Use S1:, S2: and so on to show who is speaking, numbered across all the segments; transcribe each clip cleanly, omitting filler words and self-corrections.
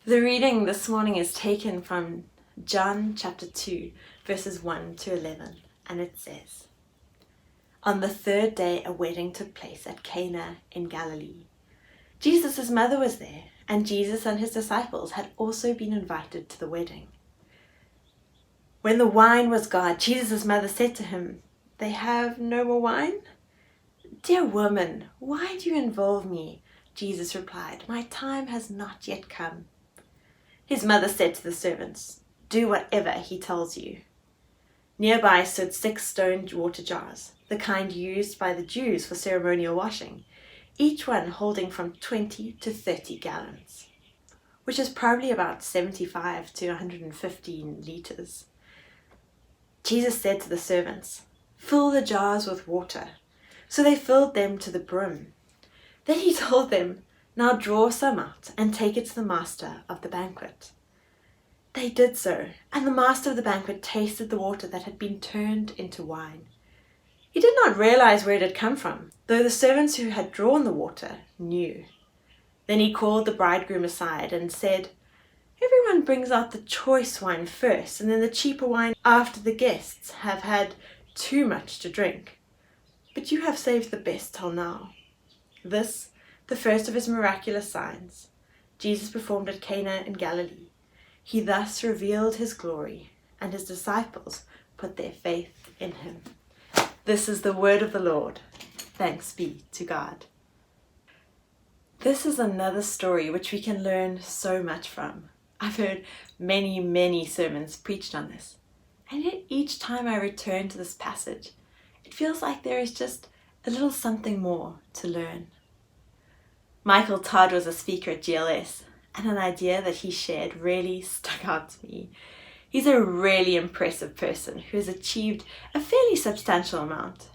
S1: The reading this morning is taken from John chapter 2, verses 1 to 11, and it says, "On the third day a wedding took place at Cana in Galilee. Jesus' mother was there, and Jesus and his disciples had also been invited to the wedding. When the wine was gone, Jesus' mother said to him, 'They have no more wine?' 'Dear woman, why do you involve me?' Jesus replied, 'My time has not yet come.' His mother said to the servants, 'Do whatever he tells you.' Nearby stood 6 stone water jars, the kind used by the Jews for ceremonial washing, each one holding from 20 to 30 gallons, which is probably about 75 to 115 liters. Jesus said to the servants, 'Fill the jars with water.' So they filled them to the brim. Then he told them, 'Now draw some out and take it to the master of the banquet.' They did so, and the master of the banquet tasted the water that had been turned into wine. He did not realize where it had come from, though the servants who had drawn the water knew. Then he called the bridegroom aside and said, 'Everyone brings out the choice wine first, and then the cheaper wine after the guests have had too much to drink. But you have saved the best till now.' This, the first of his miraculous signs, Jesus performed at Cana in Galilee. He thus revealed his glory, and his disciples put their faith in him." This is the word of the Lord. Thanks be to God. This is another story which we can learn so much from. I've heard many sermons preached on this, and yet each time I return to this passage, it feels like there is just a little something more to learn. Michael Todd was a speaker at GLS, and an idea that he shared really stuck out to me. He's a really impressive person who has achieved a fairly substantial amount.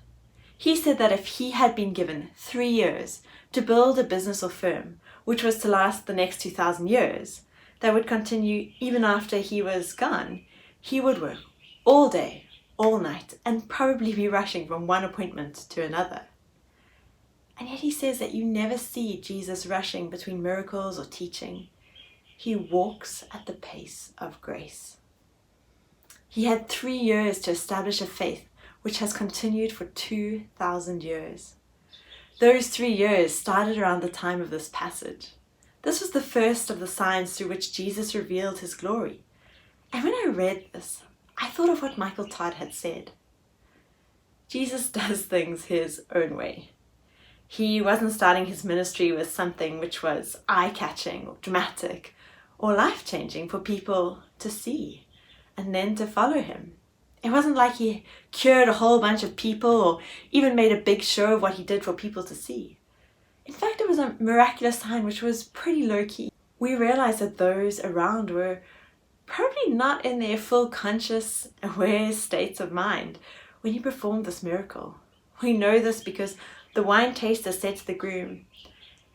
S1: He said that if he had been given 3 years to build a business or firm, which was to last the next 2,000 years, that would continue even after he was gone, he would work all day, all night, and probably be rushing from one appointment to another. And yet he says that you never see Jesus rushing between miracles or teaching. He walks at the pace of grace. He had 3 years to establish a faith which has continued for 2,000 years. Those 3 years started around the time of this passage. This was the first of the signs through which Jesus revealed his glory. And when I read this, I thought of what Michael Todd had said. Jesus does things his own way. He wasn't starting his ministry with something which was eye-catching or dramatic or life-changing for people to see and then to follow him. It wasn't like he cured a whole bunch of people or even made a big show of what he did for people to see. In fact, it was a miraculous sign which was pretty low-key. We realized that those around were probably not in their full conscious, aware states of mind when he performed this miracle. We know this because the wine taster said to the groom,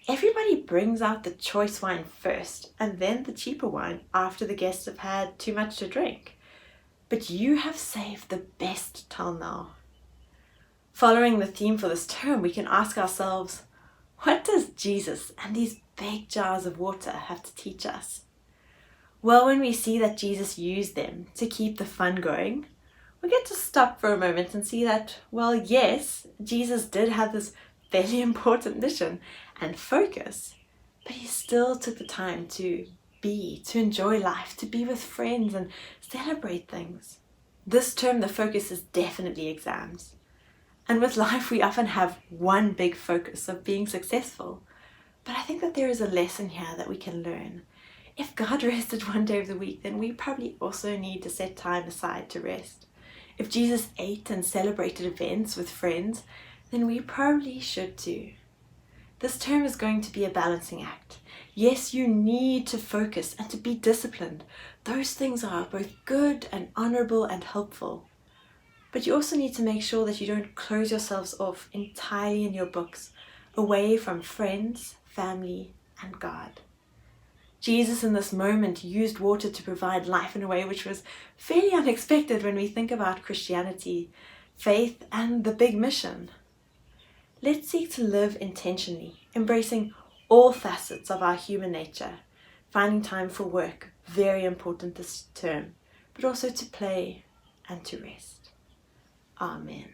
S1: "Everybody brings out the choice wine first and then the cheaper wine after the guests have had too much to drink. But you have saved the best till now." Following the theme for this term, we can ask ourselves, what does Jesus and these big jars of water have to teach us? Well, when we see that Jesus used them to keep the fun going, we get to stop for a moment and see that, well, yes, Jesus did have this fairly important mission and focus, but he still took the time to enjoy life, to be with friends and celebrate things. This term, the focus is definitely exams. And with life, we often have one big focus of being successful. But I think that there is a lesson here that we can learn. If God rested one day of the week, then we probably also need to set time aside to rest. If Jesus ate and celebrated events with friends, then we probably should too. This term is going to be a balancing act. Yes, you need to focus and to be disciplined. Those things are both good and honorable and helpful. But you also need to make sure that you don't close yourselves off entirely in your books, away from friends, family, and God. Jesus in this moment used water to provide life in a way which was fairly unexpected when we think about Christianity, faith, and the big mission. Let's seek to live intentionally, embracing all facets of our human nature, finding time for work, very important this term, but also to play and to rest. Amen.